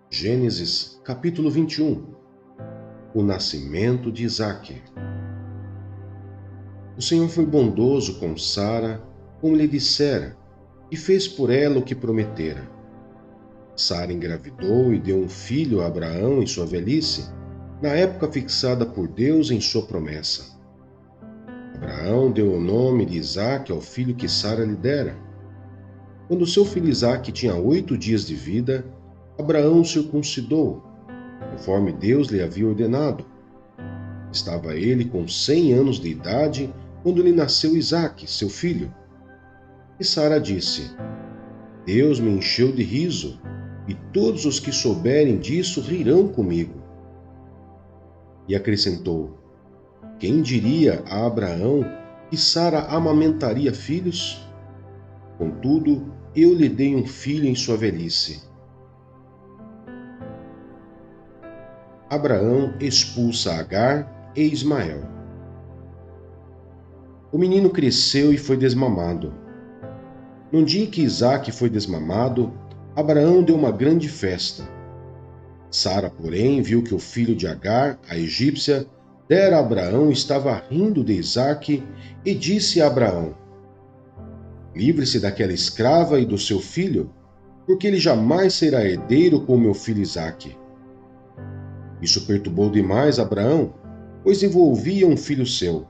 Gênesis, capítulo 21. O nascimento de Isaque. O Senhor foi bondoso com Sara, como lhe dissera, e fez por ela o que prometera. Sara engravidou e deu um filho a Abraão em sua velhice, na época fixada por Deus em sua promessa. Abraão deu o nome de Isaque ao filho que Sara lhe dera. Quando seu filho Isaque tinha 8 dias de vida, Abraão o circuncidou, conforme Deus lhe havia ordenado. Estava ele com 100 anos de idade quando lhe nasceu Isaque, seu filho. E Sara disse: Deus me encheu de riso, e todos os que souberem disso rirão comigo. E acrescentou: Quem diria a Abraão que Sara amamentaria filhos? Contudo, eu lhe dei um filho em sua velhice. Abraão expulsa Agar e Ismael. O menino cresceu e foi desmamado. No dia em que Isaque foi desmamado, Abraão deu uma grande festa. Sara, porém, viu que o filho de Agar, a egípcia, dera a Abraão e estava rindo de Isaque, e disse a Abraão: Livre-se daquela escrava e do seu filho, porque ele jamais será herdeiro com meu filho Isaque. Isso perturbou demais Abraão, pois envolvia um filho seu.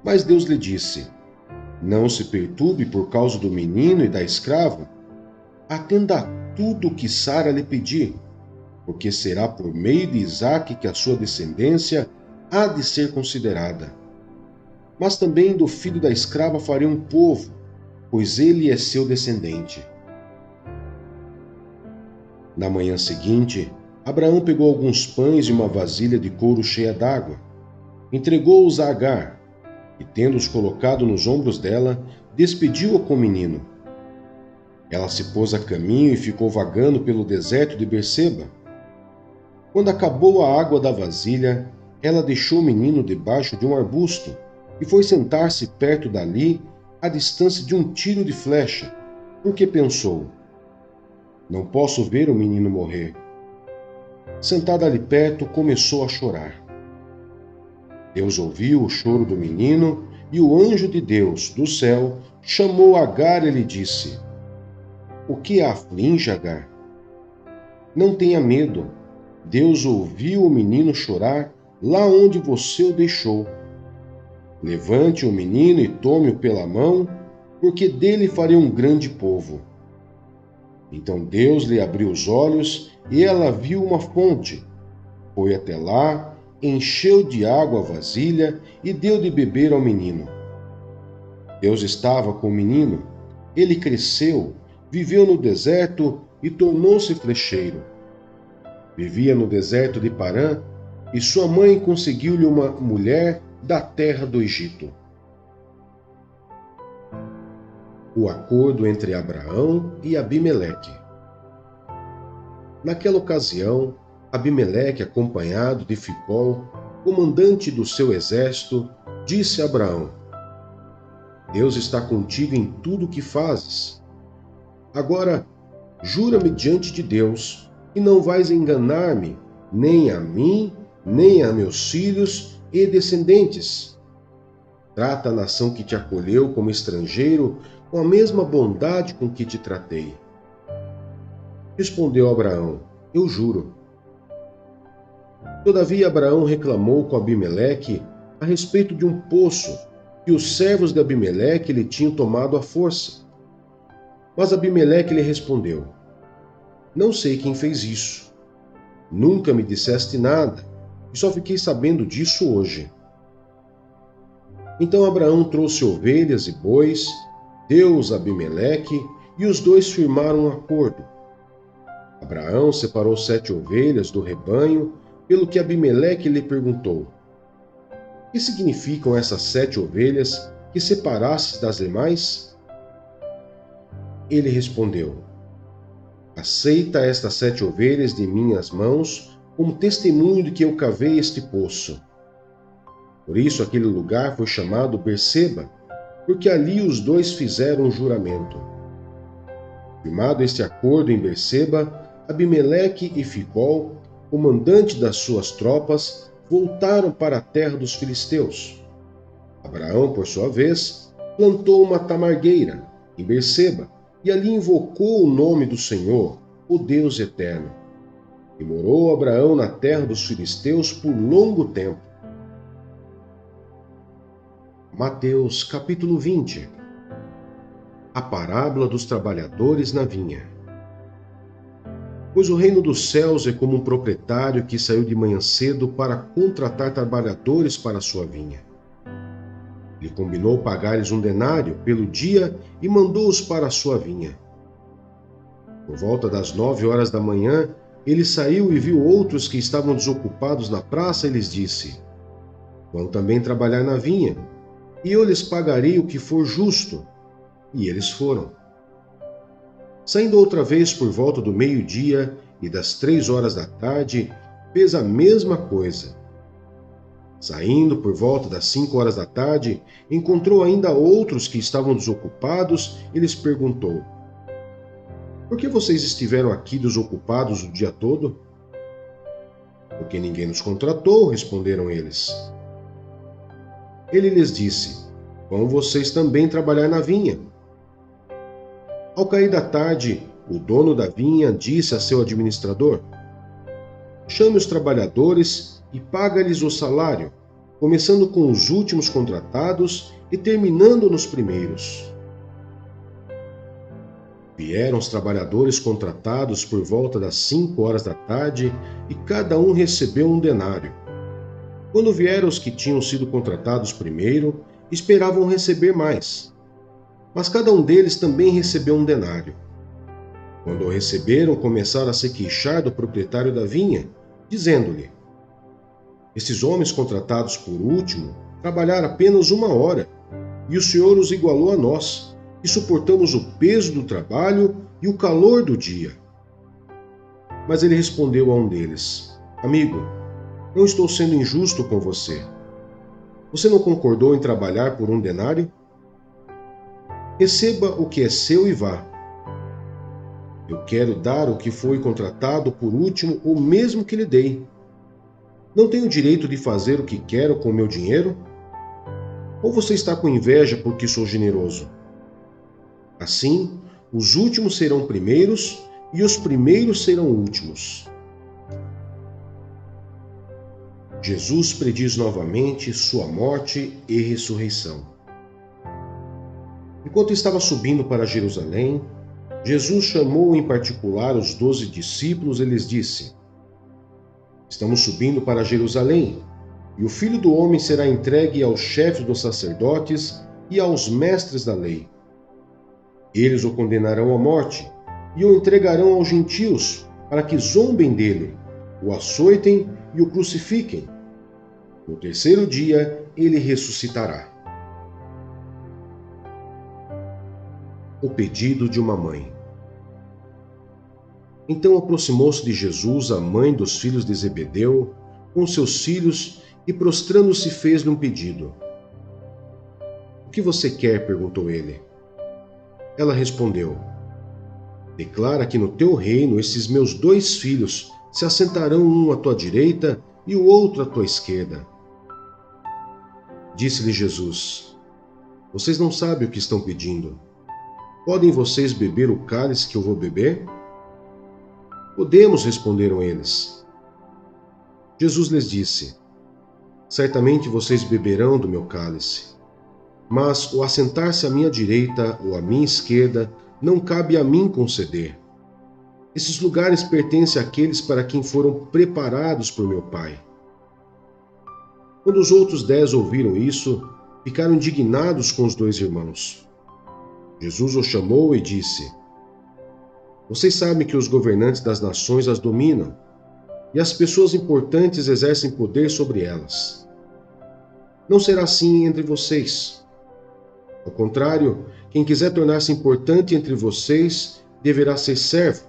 Mas Deus lhe disse: Não se perturbe por causa do menino e da escrava. Atenda a tudo o que Sara lhe pedir, porque será por meio de Isaque que a sua descendência há de ser considerada. Mas também do filho da escrava farei um povo, pois ele é seu descendente. Na manhã seguinte, Abraão pegou alguns pães e uma vasilha de couro cheia d'água, entregou-os a Agar, e tendo-os colocado nos ombros dela, despediu-a com o menino. Ela se pôs a caminho e ficou vagando pelo deserto de Berseba. Quando acabou a água da vasilha, ela deixou o menino debaixo de um arbusto e foi sentar-se perto dali, à distância de um tiro de flecha, porque pensou: Não posso ver o menino morrer. Sentada ali perto, começou a chorar. Deus ouviu o choro do menino e o anjo de Deus, do céu, chamou Agar e lhe disse: O que a aflige, Agar? Não tenha medo. Deus ouviu o menino chorar lá onde você o deixou. Levante o menino e tome-o pela mão, porque dele farei um grande povo. Então Deus lhe abriu os olhos e ela viu uma fonte. Foi até lá, encheu de água a vasilha e deu de beber ao menino. Deus estava com o menino. Ele cresceu, viveu no deserto e tornou-se flecheiro. Vivia no deserto de Parã e sua mãe conseguiu-lhe uma mulher da terra do Egito. O acordo entre Abraão e Abimeleque. Naquela ocasião, Abimeleque, acompanhado de Ficol, comandante do seu exército, disse a Abraão: Deus está contigo em tudo o que fazes. Agora, jura-me diante de Deus, e não vais enganar-me, nem a mim, nem a meus filhos e descendentes. Trata a nação que te acolheu como estrangeiro com a mesma bondade com que te tratei. Respondeu Abraão: Eu juro. Todavia Abraão reclamou com Abimeleque a respeito de um poço que os servos de Abimeleque lhe tinham tomado à força. Mas Abimeleque lhe respondeu: Não sei quem fez isso. Nunca me disseste nada, e só fiquei sabendo disso hoje. Então Abraão trouxe ovelhas e bois, deu-os a Abimeleque, e os dois firmaram um acordo. Abraão separou 7 ovelhas do rebanho, pelo que Abimeleque lhe perguntou: Que significam essas 7 ovelhas que separastes das demais? Ele respondeu: Aceita estas 7 ovelhas de minhas mãos como testemunho de que eu cavei este poço. Por isso aquele lugar foi chamado Berseba, porque ali os dois fizeram um juramento. Firmado este acordo em Berseba, Abimeleque e Ficol, comandante das suas tropas, voltaram para a terra dos filisteus. Abraão, por sua vez, plantou uma tamargueira em Berseba e ali invocou o nome do Senhor, o Deus eterno. E morou Abraão na terra dos filisteus por longo tempo. Mateus capítulo 20. A parábola dos trabalhadores na vinha. Pois o reino dos céus é como um proprietário que saiu de manhã cedo para contratar trabalhadores para a sua vinha. Ele combinou pagar-lhes 1 denário pelo dia e mandou-os para a sua vinha. Por volta das 9 horas da manhã, ele saiu e viu outros que estavam desocupados na praça e lhes disse: Vão também trabalhar na vinha, e eu lhes pagarei o que for justo. E eles foram. Saindo outra vez por volta do meio-dia e das 3 horas da tarde, fez a mesma coisa. Saindo por volta das 5 horas da tarde, encontrou ainda outros que estavam desocupados e lhes perguntou: Por que vocês estiveram aqui desocupados o dia todo? Porque ninguém nos contratou, responderam eles. Ele lhes disse: Vão vocês também trabalhar na vinha. Ao cair da tarde, o dono da vinha disse a seu administrador: Chame os trabalhadores e paga-lhes o salário, começando com os últimos contratados e terminando nos primeiros. Vieram os trabalhadores contratados por volta das 5 horas da tarde e cada um recebeu 1 denário. Quando vieram os que tinham sido contratados primeiro, esperavam receber mais. Mas cada um deles também recebeu 1 denário. Quando o receberam, começaram a se queixar do proprietário da vinha, dizendo-lhe: Esses homens contratados por último trabalharam apenas 1 hora, e o Senhor os igualou a nós, que suportamos o peso do trabalho e o calor do dia. Mas ele respondeu a um deles: Amigo, não estou sendo injusto com você. Você não concordou em trabalhar por 1 denário? Receba o que é seu e vá. Eu quero dar o que foi contratado por último o mesmo que lhe dei. Não tenho direito de fazer o que quero com o meu dinheiro? Ou você está com inveja porque sou generoso? Assim, os últimos serão primeiros e os primeiros serão últimos. Jesus prediz novamente sua morte e ressurreição. Enquanto estava subindo para Jerusalém, Jesus chamou em particular os 12 discípulos e lhes disse: Estamos subindo para Jerusalém, e o Filho do Homem será entregue aos chefes dos sacerdotes e aos mestres da lei. Eles o condenarão à morte e o entregarão aos gentios, para que zombem dele, o açoitem e o crucifiquem. No terceiro dia ele ressuscitará. O pedido de uma mãe. Então aproximou-se de Jesus a mãe dos filhos de Zebedeu, com seus filhos, e prostrando-se fez-lhe um pedido. O que você quer? Perguntou ele. Ela respondeu: Declara que no teu reino esses meus 2 filhos se assentarão um à tua direita e o outro à tua esquerda. Disse-lhe Jesus: Vocês não sabem o que estão pedindo. Podem vocês beber o cálice que eu vou beber? Podemos, responderam eles. Jesus lhes disse: Certamente vocês beberão do meu cálice, mas o assentar-se à minha direita ou à minha esquerda não cabe a mim conceder. Esses lugares pertencem àqueles para quem foram preparados por meu Pai. Quando os outros 10 ouviram isso, ficaram indignados com os 2 irmãos. Jesus os chamou e disse: Vocês sabem que os governantes das nações as dominam, e as pessoas importantes exercem poder sobre elas. Não será assim entre vocês. Ao contrário, quem quiser tornar-se importante entre vocês deverá ser servo,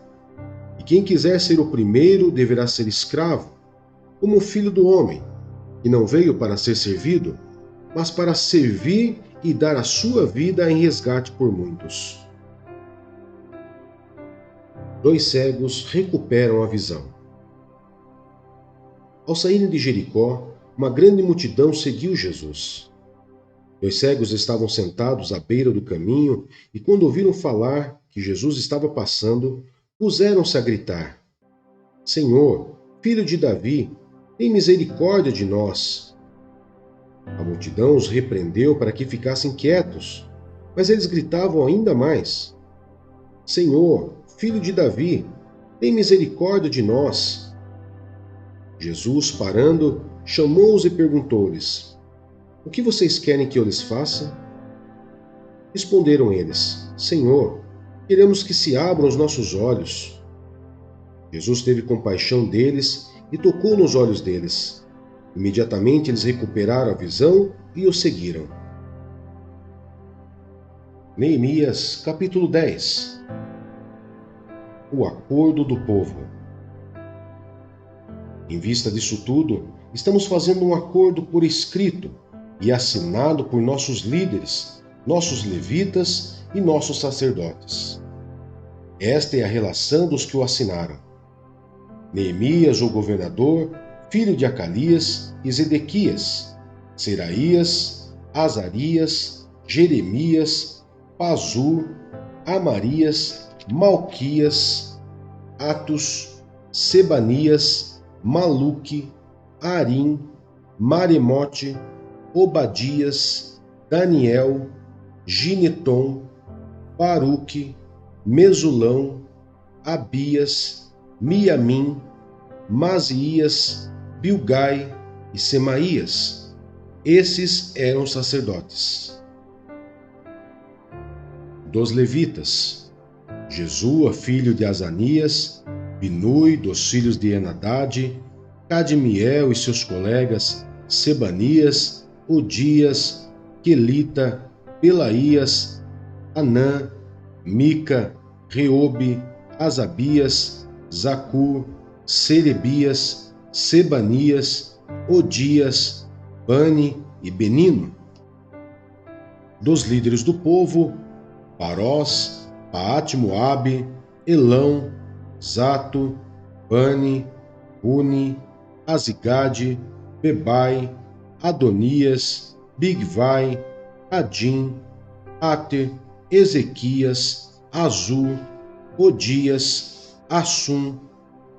e quem quiser ser o primeiro deverá ser escravo, como o Filho do Homem, que não veio para ser servido, mas para servir e dar a sua vida em resgate por muitos. Dois cegos recuperam a visão. Ao saírem de Jericó, uma grande multidão seguiu Jesus. Dois cegos estavam sentados à beira do caminho e, quando ouviram falar que Jesus estava passando, puseram-se a gritar: Senhor, filho de Davi, tem misericórdia de nós. A multidão os repreendeu para que ficassem quietos, mas eles gritavam ainda mais: Senhor, filho de Davi, tem misericórdia de nós. Jesus, parando, chamou-os e perguntou-lhes: O que vocês querem que eu lhes faça? Responderam eles: Senhor, queremos que se abram os nossos olhos. Jesus teve compaixão deles e tocou nos olhos deles. Imediatamente eles recuperaram a visão e o seguiram. Neemias, capítulo 10. O acordo do povo. Em vista disso tudo, estamos fazendo um acordo por escrito e assinado por nossos líderes, nossos levitas e nossos sacerdotes. Esta é a relação dos que o assinaram. Neemias, o governador, filho de Acalias, e Zedequias, Seraías, Azarias, Jeremias, Pazur, Amarias, Malquias, Atos, Sebanias, Maluque, Arim, Maremote, Obadias, Daniel, Gineton, Baruque, Mesulão, Abias, Miamim, Mazias, Bilgai e Semaías. Esses eram sacerdotes. Dos levitas: Jesua, filho de Azanias, Binui, dos filhos de Enadade, Cadmiel e seus colegas, Sebanias, Odias, Quelita, Pelaías, Anã, Mica, Reobe, Asabias, Zacur, Serebias, Sebanias, Odias, Bani e Benino. Dos líderes do povo: Parós, Paate-Moabe, Elão, Zato, Bani, Uni, Azigade, Bebai, Adonias, Bigvai, Adim, Ater, Ezequias, Azur, Odias, Assum,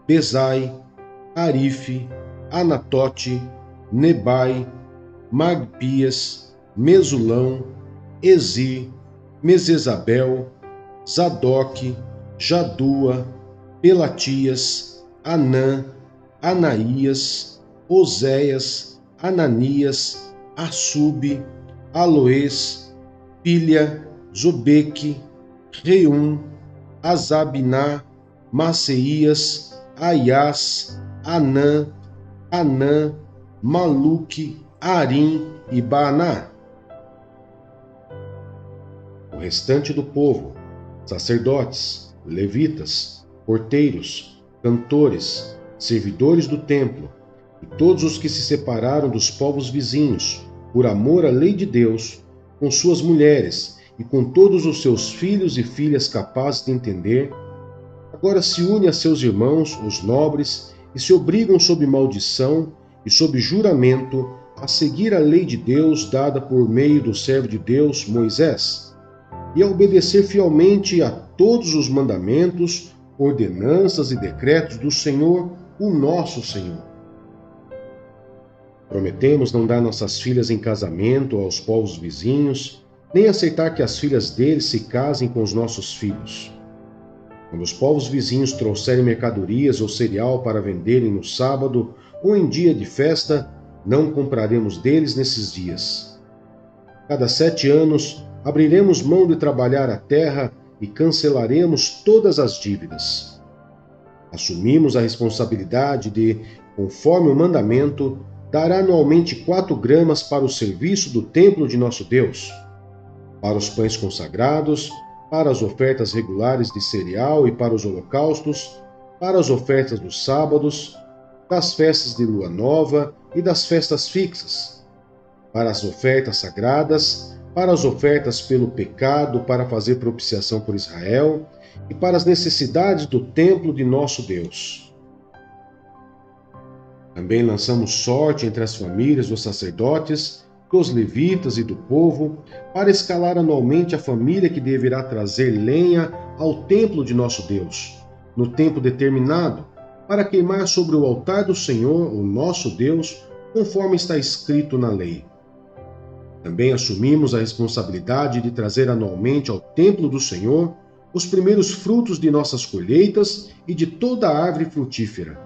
Bezai, Arife, Anatote, Nebai, Magpias, Mesulão, Ezir, Mesesabel, Zadok, Jadua, Pelatias, Anã, Anaías, Oséias, Ananias, Assube, Aloés, Pilha, Zobeque, Reum, Azabiná, Maceias, Aias, Anã, Anã, Maluque, Arim e Baaná. O restante do povo: sacerdotes, levitas, porteiros, cantores, servidores do templo, e todos os que se separaram dos povos vizinhos, por amor à lei de Deus, com suas mulheres e com todos os seus filhos e filhas capazes de entender, agora se une a seus irmãos, os nobres, e se obrigam sob maldição e sob juramento a seguir a lei de Deus dada por meio do servo de Deus, Moisés, e a obedecer fielmente a todos os mandamentos, ordenanças e decretos do Senhor, o nosso Senhor. Prometemos não dar nossas filhas em casamento aos povos vizinhos, nem aceitar que as filhas deles se casem com os nossos filhos. Quando os povos vizinhos trouxerem mercadorias ou cereal para venderem no sábado ou em dia de festa, não compraremos deles nesses dias. Cada 7 anos, abriremos mão de trabalhar a terra e cancelaremos todas as dívidas. Assumimos a responsabilidade de, conforme o mandamento, dar anualmente 4 gramas para o serviço do templo de nosso Deus, para os pães consagrados, para as ofertas regulares de cereal e para os holocaustos, para as ofertas dos sábados, das festas de lua nova e das festas fixas, para as ofertas sagradas, para as ofertas pelo pecado, para fazer propiciação por Israel, e para as necessidades do templo de nosso Deus. Também lançamos sorte entre as famílias dos sacerdotes, dos levitas e do povo, para escalar anualmente a família que deverá trazer lenha ao templo de nosso Deus, no tempo determinado, para queimar sobre o altar do Senhor, o nosso Deus, conforme está escrito na lei. Também assumimos a responsabilidade de trazer anualmente ao templo do Senhor os primeiros frutos de nossas colheitas e de toda a árvore frutífera.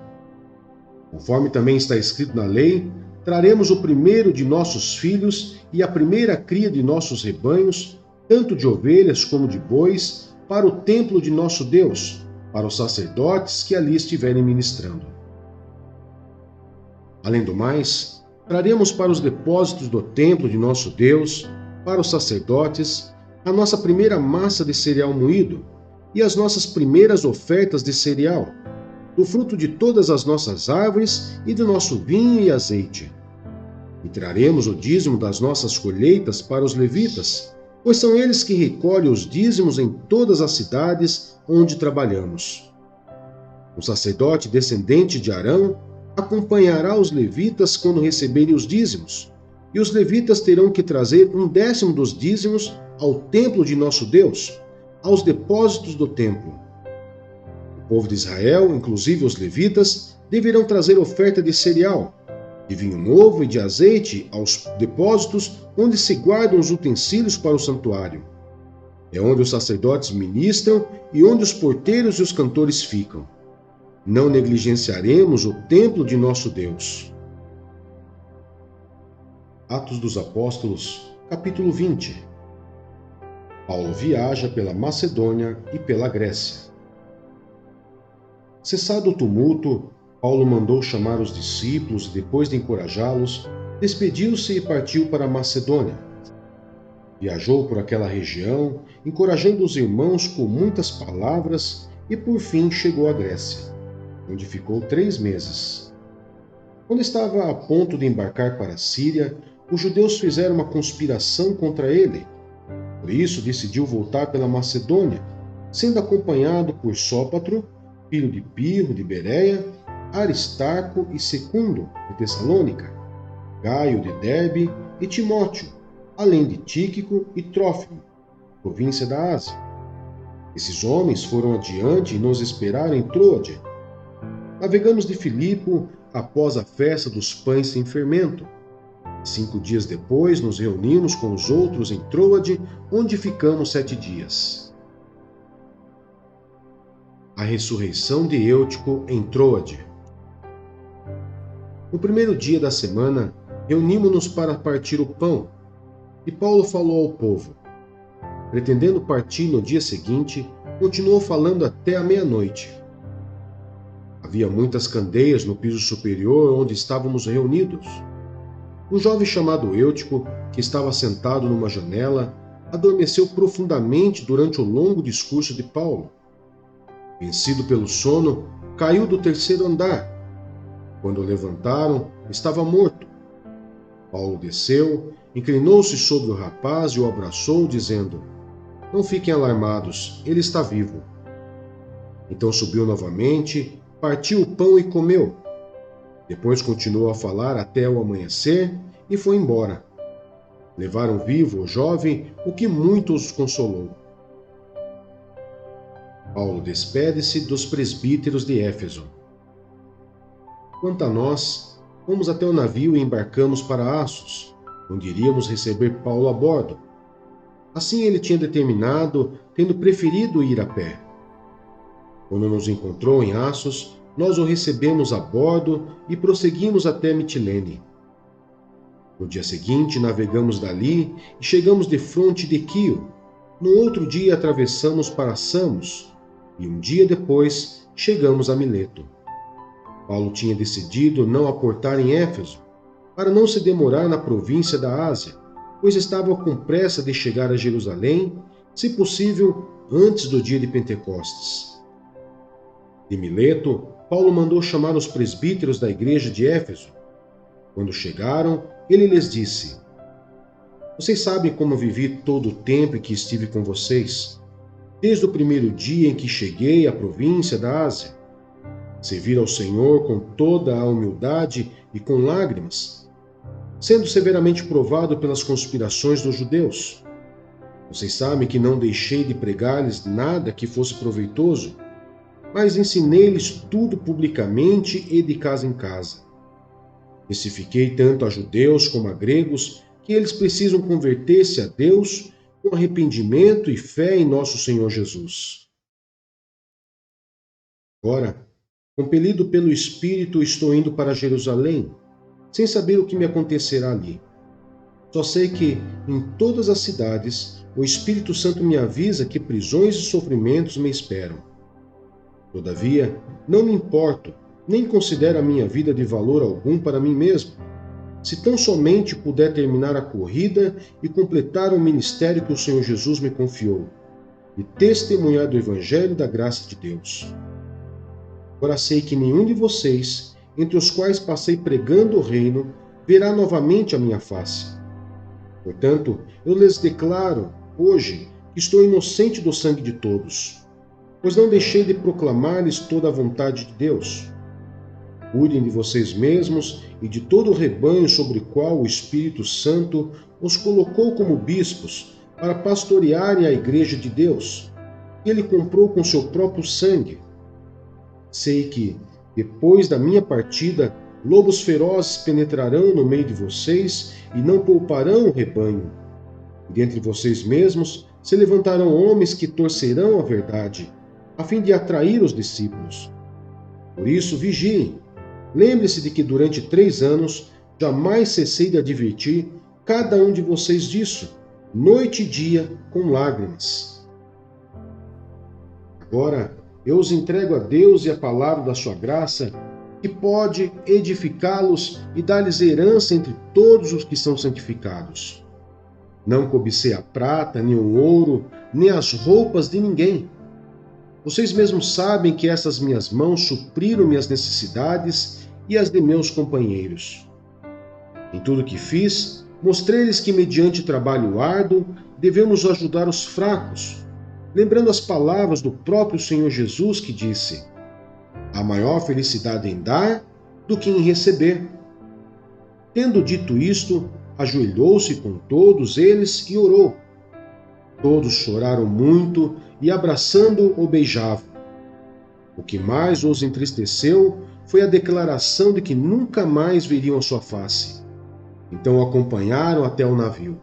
Conforme também está escrito na lei, traremos o primeiro de nossos filhos e a primeira cria de nossos rebanhos, tanto de ovelhas como de bois, para o templo de nosso Deus, para os sacerdotes que ali estiverem ministrando. Além do mais, traremos para os depósitos do templo de nosso Deus, para os sacerdotes, a nossa primeira massa de cereal moído e as nossas primeiras ofertas de cereal, do fruto de todas as nossas árvores e do nosso vinho e azeite. E traremos o dízimo das nossas colheitas para os levitas, pois são eles que recolhem os dízimos em todas as cidades onde trabalhamos. O sacerdote descendente de Arão acompanhará os levitas quando receberem os dízimos, e os levitas terão que trazer 1/10 dos dízimos ao templo de nosso Deus, aos depósitos do templo. O povo de Israel, inclusive os levitas, deverão trazer oferta de cereal, de vinho novo e de azeite aos depósitos onde se guardam os utensílios para o santuário. É onde os sacerdotes ministram e onde os porteiros e os cantores ficam. Não negligenciaremos o templo de nosso Deus. Atos dos Apóstolos, capítulo 20. Paulo viaja pela Macedônia e pela Grécia. Cessado o tumulto, Paulo mandou chamar os discípulos e, depois de encorajá-los, despediu-se e partiu para a Macedônia. Viajou por aquela região, encorajando os irmãos com muitas palavras e, por fim, chegou à Grécia, onde ficou 3 meses. Quando estava a ponto de embarcar para a Síria, os judeus fizeram uma conspiração contra ele. Por isso, decidiu voltar pela Macedônia, sendo acompanhado por Sópatro, filho de Pirro de Bereia, Aristarco e Secundo de Tessalônica, Gaio de Derbe e Timóteo, além de Tíquico e Trófimo, província da Ásia. Esses homens foram adiante e nos esperaram em Troade. Navegamos de Filipo após a festa dos pães sem fermento. 5 dias depois, nos reunimos com os outros em Troade, onde ficamos 7 dias. A ressurreição de Eutico em Troade. No primeiro dia da semana, reunimos-nos para partir o pão, e Paulo falou ao povo. Pretendendo partir no dia seguinte, continuou falando até a meia-noite. Havia muitas candeias no piso superior onde estávamos reunidos. Um jovem chamado Eutico, que estava sentado numa janela, adormeceu profundamente durante o longo discurso de Paulo. Vencido pelo sono, caiu do 3º andar. Quando o levantaram, estava morto. Paulo desceu, inclinou-se sobre o rapaz e o abraçou, dizendo: "Não fiquem alarmados, ele está vivo." Então subiu novamente, partiu o pão e comeu. Depois continuou a falar até o amanhecer e foi embora. Levaram vivo o jovem, o que muito os consolou. Paulo despede-se dos presbíteros de Éfeso. Quanto a nós, fomos até o navio e embarcamos para Assos, onde iríamos receber Paulo a bordo. Assim ele tinha determinado, tendo preferido ir a pé. Quando nos encontrou em Assos, nós o recebemos a bordo e prosseguimos até Mitilene. No dia seguinte, navegamos dali e chegamos defronte de Quio. No outro dia, atravessamos para Samos e um dia depois, chegamos a Mileto. Paulo tinha decidido não aportar em Éfeso, para não se demorar na província da Ásia, pois estava com pressa de chegar a Jerusalém, se possível, antes do dia de Pentecostes. De Mileto, Paulo mandou chamar os presbíteros da igreja de Éfeso. Quando chegaram, ele lhes disse: "Vocês sabem como vivi todo o tempo em que estive com vocês. desde o primeiro dia em que cheguei à província da Ásia. Servir ao Senhor com toda a humildade e com lágrimas, sendo severamente provado pelas conspirações dos judeus. Vocês sabem que não deixei de pregar-lhes nada que fosse proveitoso, mas ensinei-lhes tudo publicamente e de casa em casa. Testifiquei tanto a judeus como a gregos que eles precisam converter-se a Deus com arrependimento e fé em nosso Senhor Jesus. Agora, compelido pelo Espírito, estou indo para Jerusalém, sem saber o que me acontecerá ali. Só sei que, em todas as cidades, o Espírito Santo me avisa que prisões e sofrimentos me esperam. Todavia, não me importo, nem considero a minha vida de valor algum para mim mesmo, se tão somente puder terminar a corrida e completar o ministério que o Senhor Jesus me confiou, e testemunhar do Evangelho da graça de Deus. Agora sei que nenhum de vocês, entre os quais passei pregando o reino, verá novamente a minha face. Portanto, eu lhes declaro, hoje, que estou inocente do sangue de todos, pois não deixei de proclamar-lhes toda a vontade de Deus. Cuidem de vocês mesmos e de todo o rebanho sobre o qual o Espírito Santo os colocou como bispos para pastorearem a igreja de Deus, que ele comprou com seu próprio sangue. Sei que, depois da minha partida, lobos ferozes penetrarão no meio de vocês e não pouparão o rebanho. E dentre vocês mesmos se levantarão homens que torcerão a verdade, a fim de atrair os discípulos. Por isso, vigiem. Lembre-se de que durante 3 anos jamais cessei de advertir cada um de vocês disso, noite e dia, com lágrimas. Agora, eu os entrego a Deus e a palavra da sua graça, que pode edificá-los e dar-lhes herança entre todos os que são santificados. Não cobicei a prata, nem o ouro, nem as roupas de ninguém. Vocês mesmos sabem que essas minhas mãos supriram minhas necessidades e as de meus companheiros. Em tudo que fiz, mostrei-lhes que, mediante trabalho árduo, devemos ajudar os fracos, lembrando as palavras do próprio Senhor Jesus que disse: há maior felicidade em dar do que em receber. Tendo dito isto, ajoelhou-se com todos eles e orou. Todos choraram muito e, abraçando-o, o beijavam. O que mais os entristeceu foi a declaração de que nunca mais veriam a sua face. Então o acompanharam até o navio.